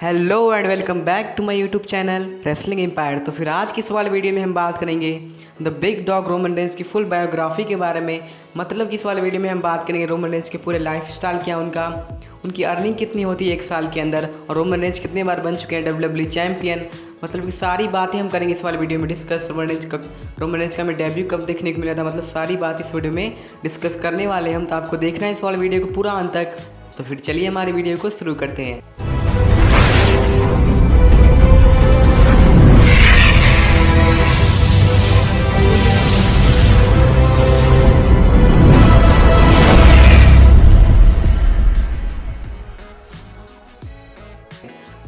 Hello and welcome back to my YouTube channel Wrestling Empire. तो फिर आज की इस वाले वीडियो में हम बात करेंगे the big dog Roman Reigns की फुल बायोग्राफी के बारे में। मतलब कि इस वाले वीडियो में हम बात करेंगे रोमन रेंज के पूरे लाइफ स्टाइल क्या उनका, उनकी अर्निंग कितनी होती है एक साल के अंदर, और रोमन रेंज कितने बार बन चुके हैं WWE चैंपियन। मतलब कि सारी बातें हम करेंगे इस वाले वीडियो में डिस्कस। रोमन रेंज का हमें डेब्यू कब देखने को मिला था, मतलब सारी बात इस वीडियो में डिस्कस करने वाले हम। तो आपको देखना है इस वाले वीडियो को पूरा अंत तक। तो फिर चलिए हमारी वीडियो को शुरू करते हैं।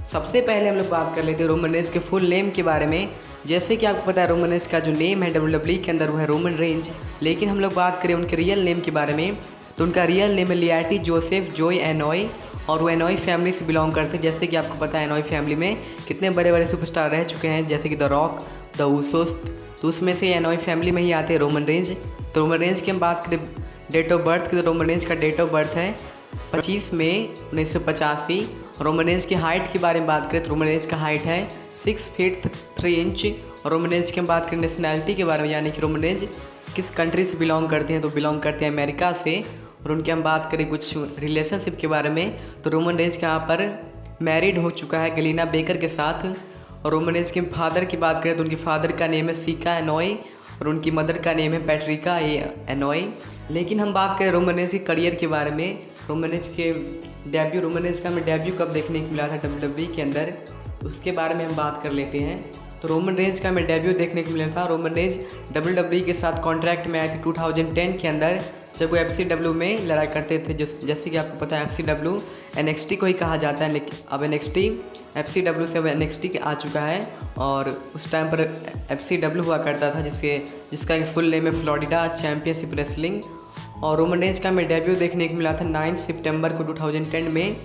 सबसे पहले हम लोग बात कर लेते हैं रोमन रेंज के फुल नेम के बारे में। जैसे कि आपको पता है रोमन रेंज का जो नेम है WWE के अंदर वो है रोमन रेंज, लेकिन हम लोग बात करें उनके रियल नेम के बारे में तो उनका रियल नेम है लियाटी जोसेफ जोय एनॉय, और वो एनॉय फैमिली से बिलोंग करते हैं। जैसे कि आपको पता है एनॉय फैमिली में कितने बड़े बड़े सुपरस्टार रह चुके हैं, जैसे कि द रॉक, द ऊसोस, तो उसमें से एनॉय फैमिली में ही आते हैं रोमन रेंज। तो रोमन रेंज की हम बात करें डेट ऑफ बर्थ की तो रोमन रेंज का डेट ऑफ बर्थ है 25 मई 1985। रोमन रेंज की हाइट के बारे में बात करें तो रोमन रेंज का हाइट है 6 फीट 3 इंच। और रोमन रेंज की हम बात करें नेशनैलिटी के बारे में, यानी कि रोमन रेंज किस कंट्री से बिलोंग करते हैं तो बिलोंग करते हैं अमेरिका से। और उनकी हम बात करें कुछ रिलेशनशिप के बारे में तो रोमन रेंज का यहाँ पर मैरिड हो चुका है गलीना बेकर के साथ। और रोमन रेंज के फादर की बात करें तो उनके फादर का नेम है सीका एनॉय और उनकी मदर का नेम है पैट्रिका एनॉय। लेकिन हम बात करें रोमन रेंज के करियर के बारे में, रोमन रेंज का हमें डेब्यू कब देखने को मिला था WWE के अंदर, उसके बारे में हम बात कर लेते हैं। तो रोमन रेंज का हमें डेब्यू देखने को मिला था रोमन रेंज WWE के साथ कॉन्ट्रैक्ट में आए थे 2010 के अंदर, जब वो FCW में लड़ाई करते थे। जैसे कि आपको पता है FCW NXT को ही कहा जाता है, लेकिन अब NXT FCW से अब NXT के आ चुका है। और उस टाइम पर FCW हुआ करता था जिसका फुल नेम है फ्लोरिडा चैंपियनशिप रेसलिंग। और रोमन रेंज का हमें डेब्यू देखने को मिला था 9 सितंबर को 2010 में,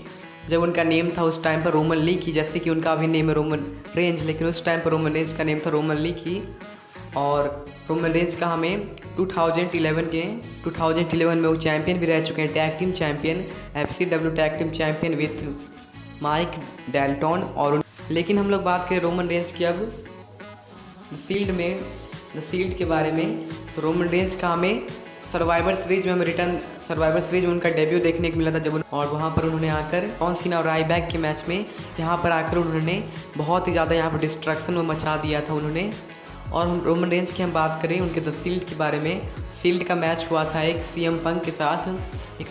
जब उनका नेम था उस टाइम पर रोमन ली की। जैसे कि उनका अभी नेम है रोमन रेंज, लेकिन उस टाइम पर रोमन रेंज का नेम था रोमन ली की। और रोमन रेंज का हमें 2011 में वो चैंपियन भी रह चुके हैं, tag team champion, FCW tag team champion with Mike Dalton. और लेकिन हम लोग बात करें रोमन रेंज की अब द शील्ड के बारे में तो रोमन रेंज का हमें सर्वाइवर सीरीज में उनका डेब्यू देखने को मिला था और वहाँ पर उन्होंने आकर जॉन सीना और रायबैक के मैच में यहाँ पर आकर उन्होंने बहुत ही ज़्यादा यहाँ पर डिस्ट्रक्शन में मचा दिया था उन्होंने। और रोमन रेंज की हम बात करें उनके द शील्ड के बारे में, शील्ड का मैच हुआ था एक CM पंक के साथ, एक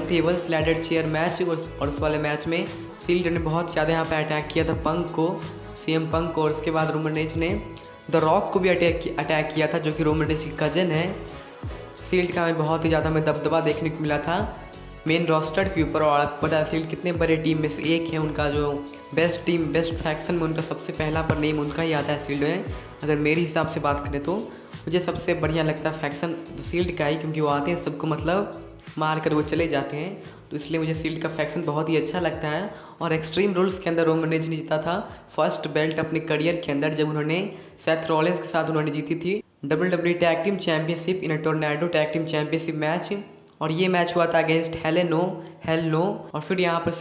टेबल स्लैडेड चेयर मैच। और उस वाले मैच में शील्ड ने बहुत ज़्यादा यहाँ पर अटैक किया था CM पंक को। और उसके बाद रोमन रेंज ने द रॉक को भी अटैक किया था, जो कि रोमन रेंज की कजन है। शील्ड का हमें बहुत ही ज़्यादा दबदबा देखने को मिला था मेन रोस्टर के ऊपर। और आपको पता है शील्ड कितने बड़े टीम में से एक है, उनका जो बेस्ट फैक्शन में उनका सबसे पहला पर नेम उनका ही आता है शील्ड में। अगर मेरे हिसाब से बात करें तो मुझे सबसे बढ़िया लगता है फैक्शन शील्ड का ही, क्योंकि वो आते हैं सबको मार कर वो चले जाते हैं, तो इसलिए मुझे शील्ड का फैक्शन बहुत ही अच्छा लगता है। और एक्सट्रीम रूल्स के अंदर रोमन रेंज ने जीता था फर्स्ट बेल्ट अपने करियर के अंदर, जब उन्होंने सेथ रॉलिंस के साथ उन्होंने जीती थी WWE टैग टीम चैंपियनशिप इन tornado tag team championship match. और ये मैच हुआ था अगेंस्ट हेल नो। और फिर यहाँ पर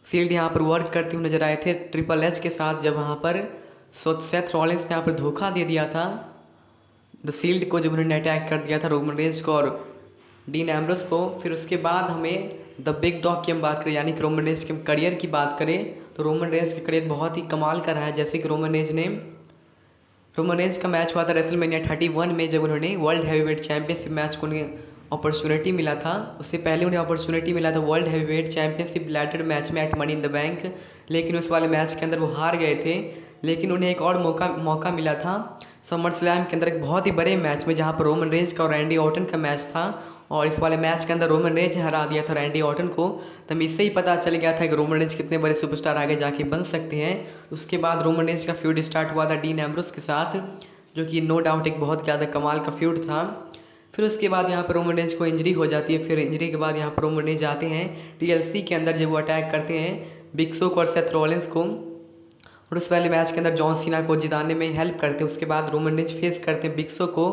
शील्ड यहाँ पर वर्क करते हुए नजर आए थे ट्रिपल एच के साथ, जब वहाँ पर सेथ रॉलिंस ने यहाँ पर धोखा दे दिया था द शील्ड को, जब उन्होंने अटैक कर दिया था रोमन रेंज को और डीन एम्ब्रोस को। फिर उसके बाद हमें द बिग डॉग की हम बात करें, यानी कि रोमन रेंज के करियर की बात करें तो रोमन रेंज का करियर बहुत ही कमाल का रहा है। जैसे कि रोमन रेंज का मैच हुआ था रेसलमेनिया 31 में, जब उन्होंने वर्ल्ड हैवीवेट चैंपियनशिप मैच को उन्हें अपॉर्चुनिटी मिला था। उससे पहले उन्हें अपॉर्चुनिटी मिला था world heavyweight championship ladder match में at money in the bank, लेकिन उस वाले मैच के अंदर वो हार गए थे। लेकिन उन्हें एक और मौका मिला था समर स्लैम के अंदर एक बहुत ही बड़े मैच में, जहाँ पर रोमन रेंज का और रैंडी ऑर्टन का मैच था। और इस वाले मैच के अंदर रोमन रेंज हरा दिया था रैंडी ऑर्टन को। तब इससे ही पता चल गया था कि रोमन रेंज कितने बड़े सुपरस्टार आगे जाके बन सकते हैं। उसके बाद रोमन रेंज का फ्यूड स्टार्ट हुआ था डीन एम्ब्रोस के साथ, जो कि नो डाउट एक बहुत ज़्यादा कमाल का फ्यूड था। फिर उसके बाद यहाँ पर रोमन रेंज को इंजरी हो जाती है। फिर इंजरी के बाद यहाँ पर रोमन रेंज आते हैं TLC के अंदर, जब वो अटैक करते हैं बिग शो को और सेथ रॉलिंस को, और उस वाले मैच के अंदर जॉन सीना को जिताने में हेल्प करते हैं। उसके बाद रोमन रेंज फेस करते हैं बिग शो को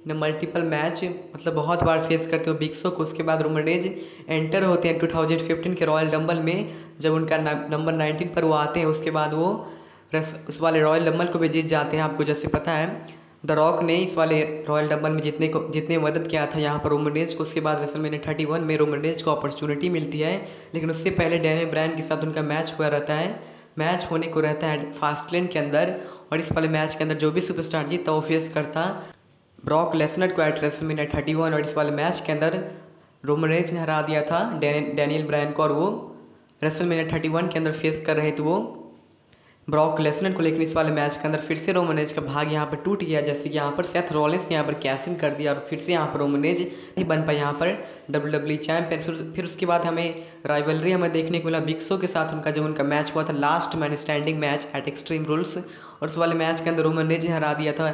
मल्टीपल मैच, मतलब बहुत बार फेस करते हो बिग शो को। उसके बाद रोमन रेंज एंटर होते हैं 2015 के रॉयल डंबल में, जब उनका नंबर 19 पर वो आते हैं। उसके बाद वो उस वाले रॉयल डंबल को भी जीत जाते हैं। आपको जैसे पता है द रॉक ने इस वाले रॉयल डंबल में जितने मदद किया था यहाँ पर रोमन रेंज को। उसके बाद रेसलमेनिया 31 में रोमन रेंज को अपॉर्चुनिटी मिलती है, लेकिन उससे पहले डैनियल ब्रायन के साथ उनका मैच हुआ रहता है। मैच होने को रहता है फास्टलेन के अंदर, और इस वाले मैच के अंदर जो भी सुपरस्टार जीतता वो फेस करता ब्रॉक लेसनर को एट रेसलमेनिया 31। और इस वाले मैच के अंदर रोमन रेंज ने हरा दिया था डैनियल ब्रायन को, और वो रेसलमेनिया 31 के अंदर फेस कर रहे थे वो ब्रॉक लेसनर को। लेकिन इस वाले मैच के अंदर फिर से रोमन रेंज का भाग यहाँ पर टूट गया, जैसे कि यहाँ पर सेथ रॉलिंस यहाँ पर कैश इन कर दिया, और फिर से यहाँ पर रोमन रेंज नहीं बन पाया यहाँ पर WWE चैंपियन। फिर उसके बाद हमें राइवलरी हमें देखने को मिला बिग शो के साथ, उनका जब उनका मैच हुआ था last man standing match at extreme rules. और उस वाले मैच के अंदर रोमन रेंज ने हरा दिया था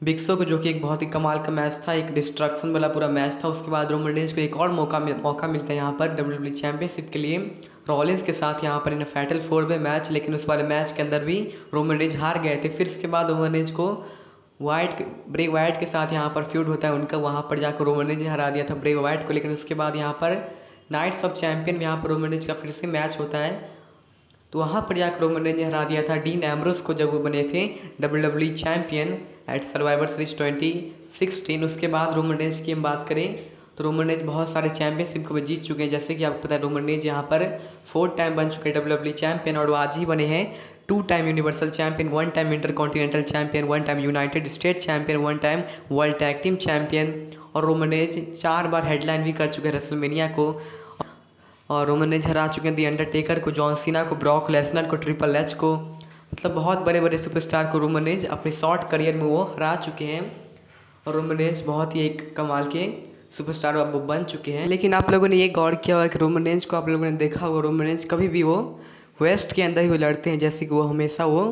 बिग शो को, जो कि एक बहुत ही कमाल का मैच था, एक डिस्ट्रक्शन वाला पूरा मैच था। उसके बाद रोमन रेंज को एक और मौका मिलता है यहाँ पर WWE चैंपियनशिप के लिए रॉलिंस के साथ यहाँ पर इन फैटल 4-वे मैच। लेकिन उस वाले मैच के अंदर भी रोमन रेंज हार गए थे। फिर इसके बाद रोमन रेंज को ब्रे वाइट के साथ यहाँ पर फ्यूड होता है उनका, वहाँ पर जाकर रोमन रेंज ने हरा दिया था ब्रे वाइट को। लेकिन उसके बाद यहाँ पर नाइट्स ऑफ चैंपियन में यहाँ पर रोमन रेंज का फिर से मैच होता है, तो वहाँ पर जाकर रोमन रेंज ने हरा दिया था डीन एम्ब्रोस को, जब वो बने थे WWE champion at Survivor Series 2016। उसके बाद रोमन रेंज की हम बात करें तो रोमन रेंज बहुत सारे चैंपियनशिप को भी जीत चुके हैं। जैसे कि आपको पता है रोमन रेंज यहाँ पर 4 टाइम बन चुके हैं WWE चैंपियन, और वो आज ही बने हैं 2 time universal champion, 1 time intercontinental champion, 1 time United state champion, 1 time world tag team champion. और रोमन रेंज 4 बार हेडलाइन भी कर चुके हैं रेसलमेनिया को, और रोमन रेंज हरा चुके हैं दी अंडरटेकर को, जॉन सीना को, ब्रॉक लेसनर को, ट्रिपल एच को। मतलब बहुत बड़े बड़े सुपरस्टार को रोमन रेंज अपने शॉर्ट करियर में वो हरा चुके हैं, और रोमन रेंज बहुत ही एक कमाल के सुपरस्टार अब वो बन चुके हैं। लेकिन आप लोगों ने ये गौर किया होगा कि रोमन रेंज को आप लोगों ने देखा होगा, रोमन रेंज कभी भी वो वेस्ट के अंदर ही वो लड़ते हैं, जैसे कि वो हमेशा वो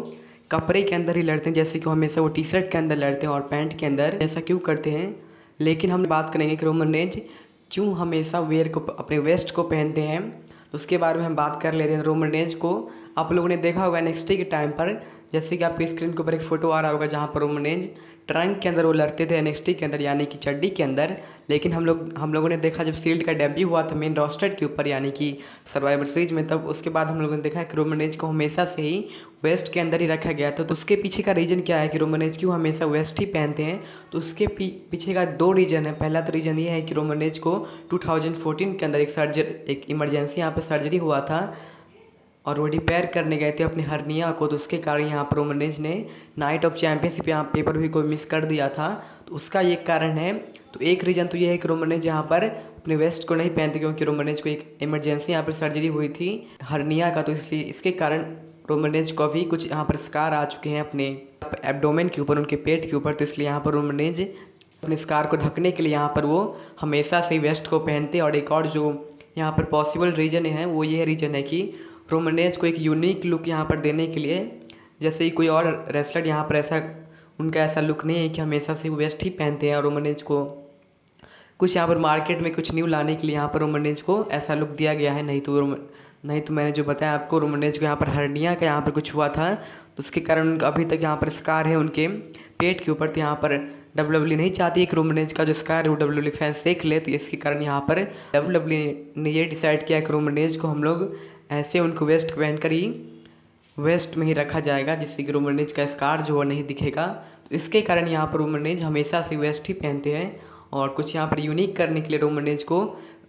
कपड़े के अंदर ही लड़ते हैं, जैसे कि वो हमेशा वो टी शर्ट के अंदर लड़ते हैं और पैंट के अंदर। ऐसा क्यों करते हैं? लेकिन हम बात करेंगे कि रोमन रेंज क्यों हमेशा वेयर को अपने वेस्ट को पहनते हैं, तो उसके बारे में हम बात कर लेते हैं। रोमन रेंज को आप लोगों ने देखा होगा NXT के टाइम पर, जैसे कि आपके स्क्रीन के ऊपर एक फोटो आ रहा होगा जहाँ पर रोमन रेंज ट्रंक के अंदर वो लड़ते थे NXT के अंदर, यानी कि चड्डी के अंदर। लेकिन हम लोगों ने देखा जब शील्ड का डेब्यू हुआ था मेन रोस्टर के ऊपर, यानी कि सर्वाइवर सीरीज में, तब उसके बाद हम लोगों ने देखा कि रोमन रेंज को हमेशा से ही वेस्ट के अंदर ही रखा गया था। तो उसके पीछे का रीज़न क्या है कि रोमन रेंज क्यों हमेशा वेस्ट ही पहनते हैं? तो उसके पीछे का 2 रीज़न है। पहला तो रीज़न ये है कि रोमन रेंज को 2014 के अंदर एक इमरजेंसी यहाँ पर सर्जरी हुआ था, और वो रिपेयर करने गए थे अपने हर्निया को, तो उसके कारण यहाँ पर रोमन रेंज ने नाइट ऑफ चैंपियनशिप यहाँ पेपर भी को मिस कर दिया था, तो उसका ये कारण है। तो एक रीज़न तो ये है कि रोमन रेंज यहाँ पर अपने वेस्ट को नहीं पहनते, क्योंकि रोमन रेंज को एक इमरजेंसी यहाँ पर सर्जरी हुई थी हर्निया का, तो इसलिए इसके कारण रोमन रेंज को भी कुछ यहाँ पर स्कार आ चुके हैं अपने एब्डोमेन के ऊपर, उनके पेट के ऊपर। तो इसलिए यहाँ पर रोमन रेंज अपने स्कार को ढकने के लिए यहाँ पर वो हमेशा से वेस्ट को पहनते। और एक और जो यहाँ पर पॉसिबल रीज़न है वो ये रीज़न है कि रोमन रेंज को एक यूनिक लुक यहाँ पर देने के लिए, जैसे ही कोई और रेसलर यहाँ पर उनका ऐसा लुक नहीं है कि हमेशा से वेस्ट ही पहनते हैं, और रोमन रेंज को कुछ यहाँ पर मार्केट में कुछ न्यू लाने के लिए यहाँ पर रोमन रेंज को ऐसा लुक दिया गया है। नहीं तो मैंने जो बताया आपको, रोमन रेंज को यहाँ पर हर्निया का यहाँ पर कुछ हुआ था, तो उसके कारण उनका अभी तक यहाँ पर स्कार है उनके पेट के ऊपर। तो यहाँ पर WWE नहीं चाहती है कि रोमन रेंज का जो स्कार है वो WWE फैंस देख ले, तो इसके कारण यहाँ पर WWE ने ये डिसाइड किया कि रोमन रेंज को हम लोग ऐसे उनको वेस्ट पहनकर ही वेस्ट में ही रखा जाएगा, जिससे कि रोमन रेंज का स्कार जो है नहीं दिखेगा। तो इसके कारण यहाँ पर रोमन रेंज हमेशा से वेस्ट ही पहनते हैं, और कुछ यहाँ पर यूनिक करने के लिए रोमन रेंज को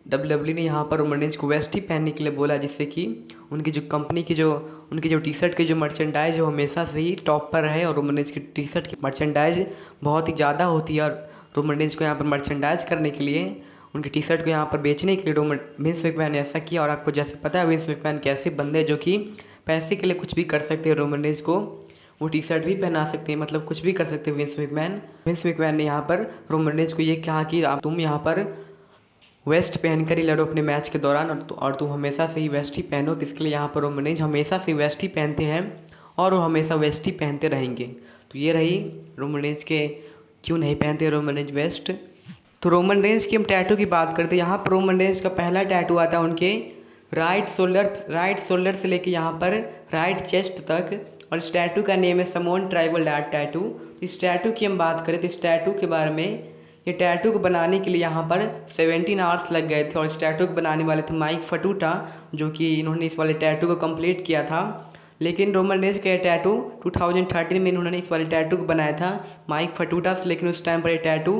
WWE ने यहाँ पर रोमन रेंज को वेस्ट ही पहनने के लिए बोला, जिससे कि उनकी जो कंपनी की उनकी जो टी शर्ट की जो मर्चेंडाइज है वो हमेशा से ही टॉप पर रहे। और रोमन रेंज की टी शर्ट की मर्चेंडाइज बहुत ही ज़्यादा होती है, और रोमन रेंज को यहाँ पर मर्चेंडाइज करने के लिए, उनकी टी शर्ट को यहाँ पर बेचने के लिए विंस मैकमैन ने ऐसा किया। और आपको जैसे पता है विंस मैकमैन कैसे बंदे जो कि पैसे के लिए कुछ भी कर सकते हैं, रोमन रेंज को वो टी शर्ट भी पहना सकते हैं, मतलब कुछ भी कर सकते हैं विंस मैकमैन ने यहाँ पर रोमन रेंज को ये कहा कि तुम यहाँ पर वेस्ट पहनकर ही लड़ो अपने मैच के दौरान, और तुम हमेशा से ही वेस्ट ही पहनो। तो इसके लिए यहाँ पर रोमन रेंज हमेशा से वेस्ट ही पहनते हैं, और वो हमेशा वेस्ट ही पहनते रहेंगे। तो ये रही रोमन रेंज के क्यों नहीं पहनते रोमन रेंज वेस्ट। तो रोमन रेंज की हम टैटू की बात करते हैं। यहाँ पर रोमन रेंज का पहला टैटू आता है उनके राइट शोल्डर से लेके यहाँ पर राइट चेस्ट तक, और इस टैटू का नेम है समोन ट्राइबल आर्ट टैटू। इस टैटू की हम बात करें तो इस टैटू के बारे में, ये टैटू को बनाने के लिए यहाँ पर 17 आवर्स लग गए थे और इस टैटू को बनाने वाले थे माइक फटूटा, जो कि इन्होंने इस वाले टैटू को कंप्लीट किया था। लेकिन रोमन रेंज का ये टैटू 2013 में इन्होंने इस वाले टैटू को बनाया था माइक फटूटा से, लेकिन उस टाइम पर ये टैटू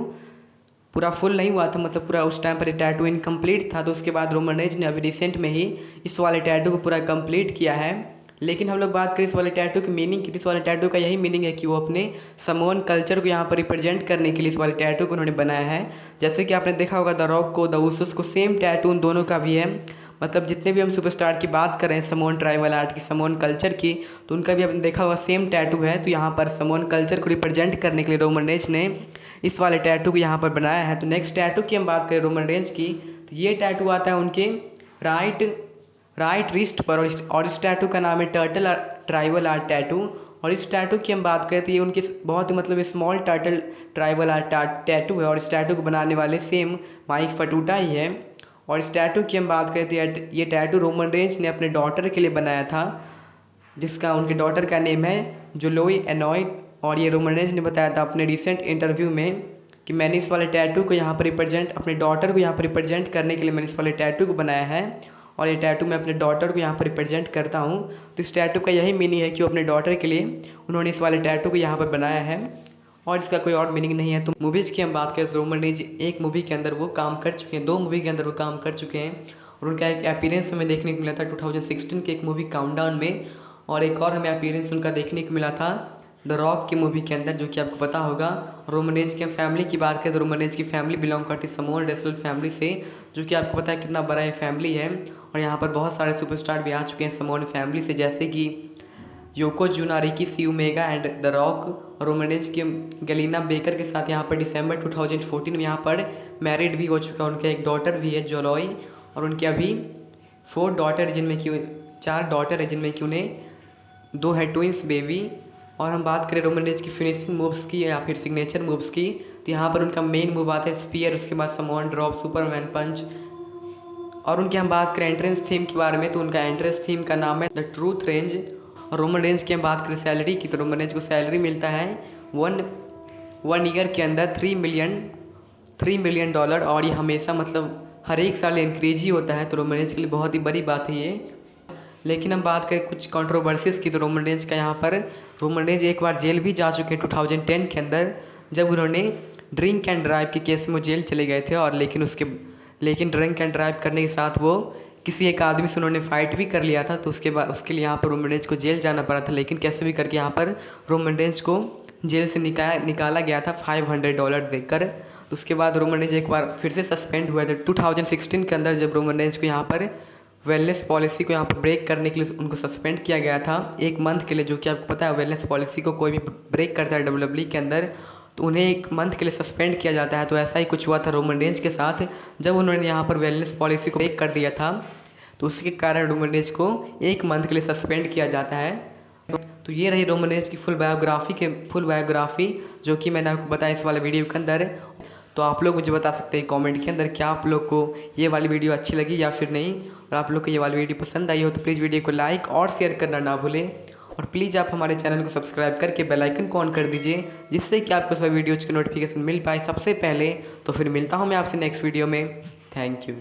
पूरा फुल नहीं हुआ था, मतलब पूरा उस टाइम पर ये टैटू इनकम्प्लीट था। तो उसके बाद रोमन रेंज ने अभी रिसेंट में ही इस वाले टैटू को पूरा कंप्लीट किया है। लेकिन हम लोग बात करें इस वाले टैटू की मीनिंग की, इस वाले टैटू का यही मीनिंग है कि वो अपने समोन कल्चर को यहाँ पर रिप्रेजेंट करने के लिए इस वाले टैटू को उन्होंने बनाया है। जैसे कि आपने देखा होगा द रॉक को, द उसूस को सेम टैटू उन दोनों का भी है। मतलब जितने भी हम सुपरस्टार की बात कर रहे हैं समोन ट्राइबल आर्ट की, समोन कल्चर की, तो उनका भी आपने देखा होगा सेम टैटू है। तो यहाँ पर समोन कल्चर को रिप्रेजेंट करने के लिए रोमन रेंज ने इस वाले टैटू को यहाँ पर बनाया है। तो नेक्स्ट टैटू की हम बात करें रोमन रेंज की, तो ये टैटू आता है उनके राइट रिस्ट पर और इस टैटू का नाम है टर्टल ट्राइबल आर्ट टैटू। और इस टैटू की हम बात करें तो ये उनके बहुत ही मतलब small turtle tribal art tattoo है और इस टैटू को बनाने वाले सेम माइक फटूटा ही है। और इस टैटू की हम बात करें तो ये टैटू रोमन रेंज ने अपने डॉटर के लिए बनाया था, जिसका उनके डॉटर का नेम है जोलोई एनॉय। और ये रोमन रेंज ने बताया था अपने रिसेंट इंटरव्यू में कि मैंने इस वाले टैटू को यहाँ पर रिप्रेजेंट, अपने डॉटर को यहाँ पर रिप्रेजेंट करने के लिए मैंने इस वाले टैटू को बनाया है और ये टैटू मैं अपने डॉटर को यहाँ पर रिप्रेजेंट करता हूँ। तो इस टैटू का यही मीनिंग है कि वो अपने डॉटर के लिए उन्होंने इस वाले टैटू को यहाँ पर बनाया है और इसका कोई और मीनिंग नहीं है। तो मूवीज़ की हम बात करें तो रोमन रेंज एक मूवी के अंदर वो काम कर चुके हैं, 2 मूवी के अंदर वो काम कर चुके हैं और उनका एक अपीयरेंस हमें देखने को मिला था 2016 के एक मूवी काउंटडाउन में, और एक और हमें अपीयरेंस उनका देखने को मिला था द रॉक की मूवी के अंदर, जो कि आपको पता होगा। रोमन रेंज के फैमिली की बात करें तो रोमन रेंज की फैमिली बिलोंग करती है समोन रेसल फैमिली से, जो कि आपको पता है कितना बड़ा ये फैमिली है। और यहाँ पर बहुत सारे सुपरस्टार भी आ चुके हैं समोन फैमिली से, जैसे कि Yokozuna, Rikishi Umaga and the Rock. Roman Reigns के गलीना बेकर के साथ यहाँ पर दिसंबर 2014 में यहाँ पर मैरिड भी हो चुका है। उनका एक डॉटर भी है जोलोई और उनके अभी 4 डॉटर जिनमें कि 4 डॉटर है जिनमें कि उन्हें 2 है ट्विंस बेबी। और हम बात करें रोमन रेंज की फिनिशिंग मूव्स की या फिर सिग्नेचर मूव्स की, तो यहाँ पर उनका मेन मूव आता है स्पीयर, उसके बाद समोन ड्रॉप, सुपरमैन पंच। और उनकी हम बात करें एंट्रेंस थीम के बारे में, तो उनका एंट्रेंस थीम का नाम है द ट्रूथ रेंज। और रोमन रेंज की हम बात करें सैलरी की, तो रोमन रेंज को सैलरी मिलता है वन ईयर के अंदर $3 मिलियन और ये हमेशा मतलब हर एक साल इंक्रीज ही होता है। तो रोमन रेंज के लिए बहुत ही बड़ी बात है ये। लेकिन हम बात करें कुछ कंट्रोवर्सीज़ की, तो रोमन रेंज का यहाँ पर रोमन रेंज एक बार जेल भी जा चुके हैं 2010 के अंदर, जब उन्होंने ड्रिंक एंड ड्राइव के केस में जेल चले गए थे। और लेकिन ड्रिंक एंड ड्राइव करने के साथ वो किसी एक आदमी से उन्होंने फाइट भी कर लिया था, तो उसके बाद उसके लिए यहाँ पर रोमन रेंज को जेल जाना पड़ा था। लेकिन कैसे भी करके यहाँ पर रोमन रेंज को जेल से निकाला गया था $500 देकर। तो उसके बाद रोमन रेंज एक बार फिर से सस्पेंड हुआ था 2016 के अंदर, जब रोमन रेंज को यहाँ पर वेलनेस पॉलिसी को यहाँ पर ब्रेक करने के लिए उनको सस्पेंड किया गया था 1 मंथ के लिए, जो कि आपको पता है वेलनेस पॉलिसी को कोई भी ब्रेक करता है WWE के अंदर तो उन्हें 1 मंथ के लिए सस्पेंड किया जाता है। तो ऐसा ही कुछ हुआ था रोमन रेंज के साथ, जब उन्होंने यहाँ पर वेलनेस पॉलिसी को ब्रेक कर दिया था, तो उसके कारण रोमन रेंज को 1 मंथ के लिए सस्पेंड किया जाता है। तो ये रही रोमन रेंज की फुल बायोग्राफी जो कि मैंने आपको बताया इस वाले वीडियो के अंदर। तो आप लोग मुझे बता सकते हैं कमेंट के अंदर क्या आप लोग को ये वाली वीडियो अच्छी लगी या फिर नहीं, और आप लोग को ये वाली वीडियो पसंद आई हो तो प्लीज़ वीडियो को लाइक और शेयर करना ना भूलें। और प्लीज़ आप हमारे चैनल को सब्सक्राइब करके बेल आइकन को ऑन कर दीजिए, जिससे कि आपको सभी वीडियोज़ की नोटिफिकेशन मिल पाए सबसे पहले। तो फिर मिलता हूँ मैं आपसे नेक्स्ट वीडियो में। Thank you.